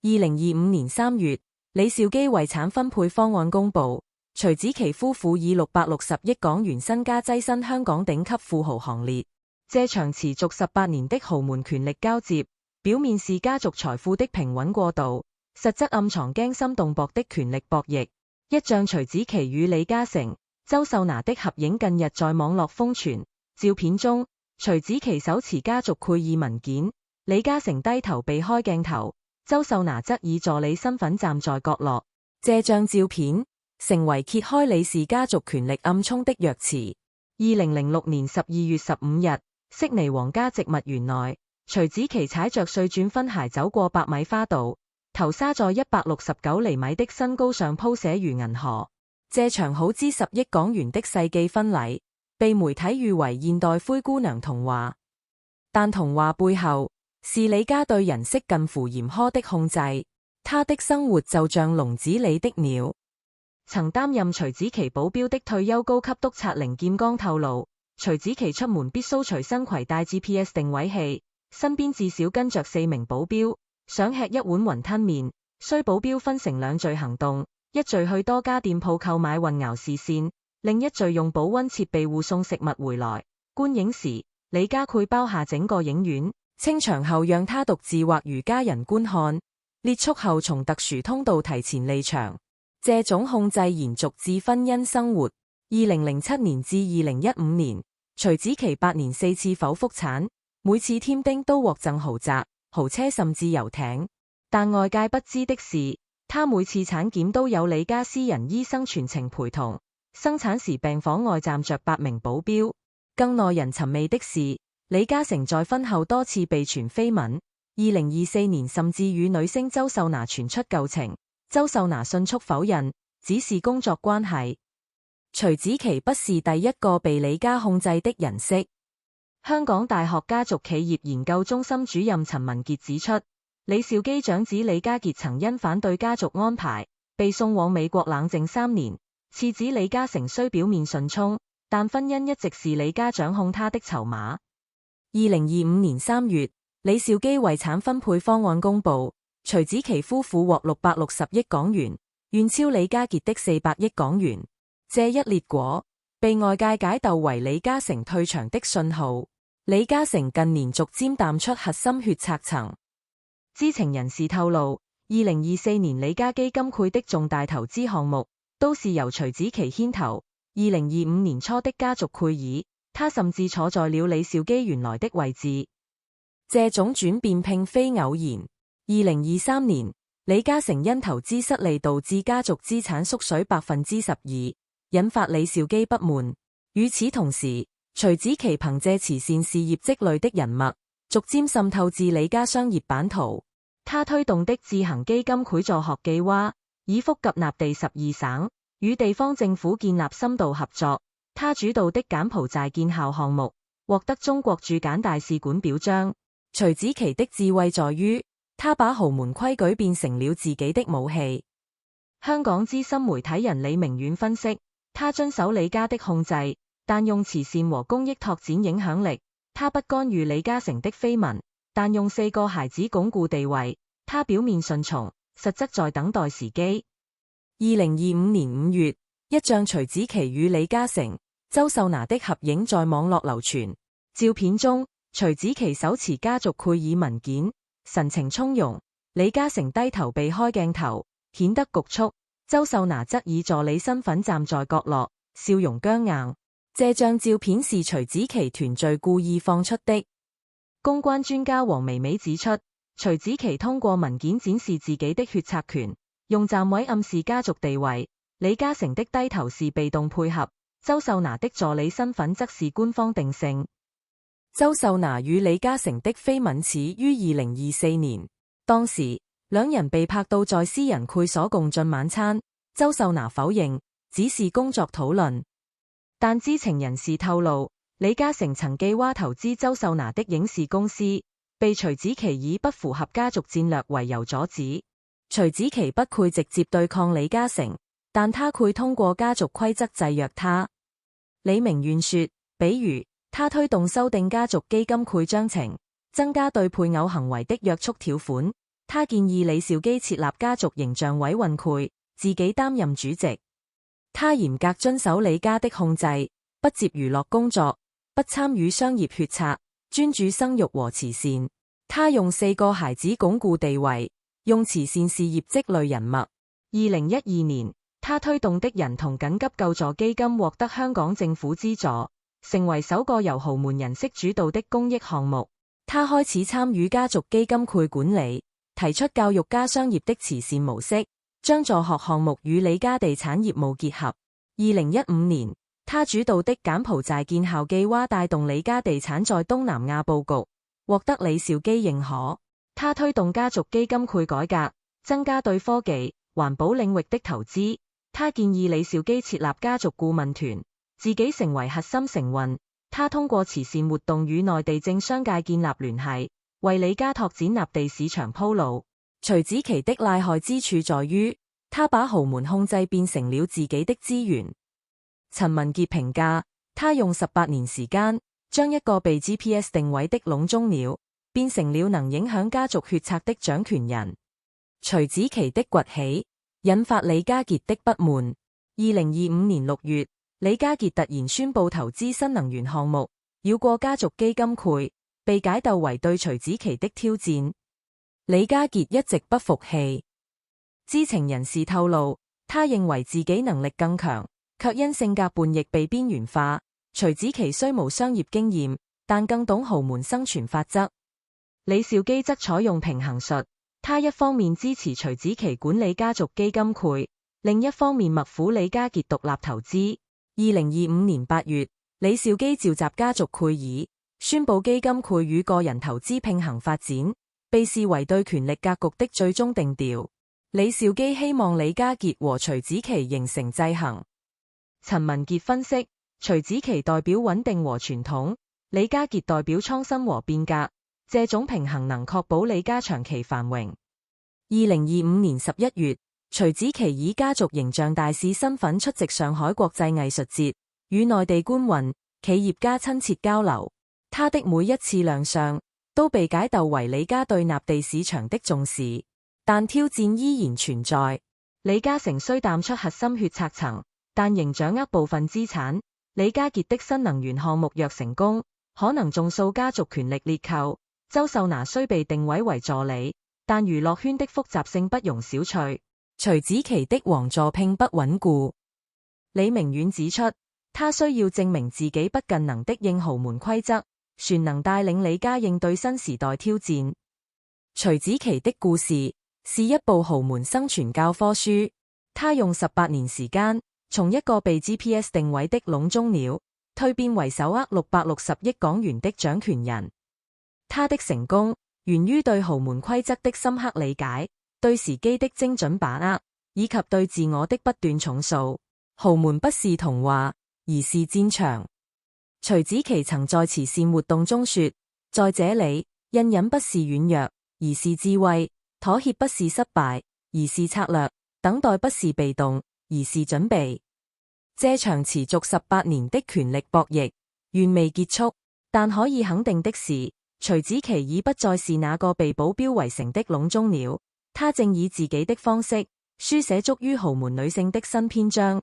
2025年3月，李兆基遺產分配方案公布，徐子淇夫婦以660億港元身家躋身香港頂級富豪行列。這場持續18年的豪門權力交接，表面是家族財富的平穩過渡，實則暗藏驚心動魄的權力博弈。一仗徐子淇與李嘉誠、周秀娜的合影近日在網絡瘋傳，照片中徐子淇手持家族會議文件，李嘉誠低頭避開鏡頭，周秀娜則以助理身份站在角落。這張照片成為揭開李氏家族權力暗湧的鑰匙。2006年12月15日，悉尼皇家植物園內，徐子淇踩着碎鑽分鞋走過百米花道，頭紗在169厘米的身高上鋪寫如銀河。這場耗資10億港元的世紀婚禮，被媒體譽為現代灰姑娘童話，但童話背後是李家對人色近乎嚴苛的控制。他的生活就像籠子裡的鳥。曾擔任徐子淇保鏢的退休高級督察凌劍剛透露，徐子淇出門必須隨身攜帶 GPS 定位器，身邊至少跟着4名保鏢。想吃一碗雲吞麵，需保鏢分成2序行動，一序去多家店鋪購買混淆視線，另一序用保溫設備護送食物回來。觀影時，李家潰包下整個影院，清場後讓他獨自或餘家人觀看，列速後從特殊通道提前離場。這種控制延續至婚姻生活。2007年至2015年，徐子淇8年4次剖腹產，每次添丁都獲贈豪宅、豪車甚至遊艇。但外界不知的是，他每次產檢都有李家私人醫生全程陪同，生產時病房外站着8名保鏢。更耐人尋味的是，李嘉誠在婚後多次被傳緋聞，2024年甚至與女星周秀娜傳出舊情，周秀娜迅速否認，只是工作關係。徐子淇不是第一個被李家控制的人色。香港大學家族企業研究中心主任陳文傑指出，李兆基長子李家傑曾因反對家族安排，被送往美國冷靜3年。次子李嘉誠雖表面順從，但婚姻一直是李家掌控他的籌碼。2025年3月，李兆基遺產分配方案公布，徐子淇夫婦獲660億港元，遠超李家傑的400億港元。這一列果被外界解讀為李嘉誠退場的信號。李嘉誠近年逐漸淡出核心決策層。知情人士透露，2024年李家基金潰的重大投資項目都是由徐子淇牽頭。2025年初的家族會議，他甚至坐在了李兆基原來的位置。這種轉變並非偶然。2023年，李嘉誠因投資失利導致家族資產縮水12%，引發李兆基不滿。與此同時，徐子淇憑借慈善事業積累的人脈，逐漸滲透至李家商業版圖。他推動的智行基金繪助學計劃，已覆及內地12省，與地方政府建立深度合作。他主導的柬埔寨建校項目，獲得中國駐柬大使館表彰。徐子淇的智慧在於，他把豪門規矩變成了自己的武器。香港資深媒體人李明遠分析，他遵守李家的控制，但用慈善和公益拓展影響力。他不干預李嘉誠的緋聞，但用4個孩子鞏固地位。他表面順從，實則在等待時機。2025年5月，一仗徐子淇與李嘉誠、周秀娜的合影在網絡流傳。照片中，徐子淇手持家族會議文件，神情從容；李嘉誠低頭避開鏡頭，顯得局促；周秀娜則以助理身份站在角落，笑容僵硬。這張照片是徐子淇團聚故意放出的。公關專家黃薇薇指出，徐子淇通過文件展示自己的決策權，用站位暗示家族地位。李嘉誠的低頭是被動配合，周秀娜的助理身份則是官方定性。周秀娜與李嘉誠的緋聞始於2024年，當時兩人被拍到在私人會所共進晚餐。周秀娜否認，只是工作討論。但知情人士透露，李嘉誠曾計劃投資周秀娜的影視公司，被徐子淇以不符合家族戰略為由阻止。徐子淇不會直接對抗李嘉誠，但他會通過家族規則制約他。李明遠說，比如他推動修訂家族基金會章程，增加對配偶行為的約束條款，他建議李兆基設立家族形象委員會，自己擔任主席。他嚴格遵守李家的控制，不接娛樂工作，不參與商業決策，專注生育和慈善。他用4個孩子鞏固地位，用慈善事業積累人脈。2012年，他推動的人童緊急救助基金獲得香港政府資助，成為首個由豪門人士主導的公益項目。他開始參與家族基金會管理，提出教育加商業的慈善模式，將助學項目與李家地產業務結合。2015年，他主導的柬埔寨建校計劃帶動李家地產在東南亞佈局，獲得李兆基認可。他推動家族基金會改革，增加對科技、環保領域的投資。他建議李兆基設立家族顧問團，自己成為核心成員。他通過慈善活動與內地政商界建立聯繫，為李家拓展納地市場鋪路。徐子淇的厲害之處在於，他把豪門控制變成了自己的資源。陳文傑評價，他用18年時間，將一個被 GPS 定位的籠中鳥，變成了能影響家族決策的掌權人。徐子淇的崛起，引發李家傑的不滿。2025年6月，李家傑突然宣布投資新能源項目，繞過家族基金會，被解讀為對徐子淇的挑戰。李家傑一直不服氣。知情人士透露，他認為自己能力更強，卻因性格叛逆被邊緣化。徐子淇雖無商業經驗，但更懂豪門生存法則。李兆基則採用平衡術，他一方面支持徐子淇管理家族基金會，另一方面默許李家傑獨立投資。2025年8月，李兆基召集家族會議，宣布基金會與個人投資並行發展，被視為對權力格局的最終定調。李兆基希望李家傑和徐子淇形成制衡。陳文傑分析，徐子淇代表穩定和傳統，李家傑代表創新和變革，這種平衡能確保李家長期繁榮。2025年11月，徐子淇以家族形象大使身份出席上海國際藝術節，與內地官運、企業家親切交流。他的每一次亮相都被解讀為李家對納地市場的重視，但挑戰依然存在。李嘉誠雖淡出核心決策層，但仍掌握部分資產。李家傑的新能源項目若成功，可能重塑家族權力結構。周秀娜雖被定位為助理，但娛樂圈的複雜性不容小覷。徐子淇的王座並不穩固。李明遠指出，他需要證明自己不僅能的應豪門規則，旋能帶領李家應對新時代挑戰。徐子淇的故事是一部豪門生存教科書。他用18年時間，從一個被 GPS 定位的籠中鳥，蛻變為手握660億港元的掌權人。他的成功源於對豪門規則的深刻理解，對時機的精準把握，以及對自我的不斷重塑。豪門不是童話，而是戰場。徐子淇曾在慈善活動中說，在這裡，隱忍不是軟弱，而是智慧；妥協不是失敗，而是策略；等待不是被動，而是準備。這場持續18年的權力博弈，遠未結束，但可以肯定的是，徐子淇已不再是那個被保鏢圍城的籠中鳥，他正以自己的方式，書寫屬於豪門女性的新篇章。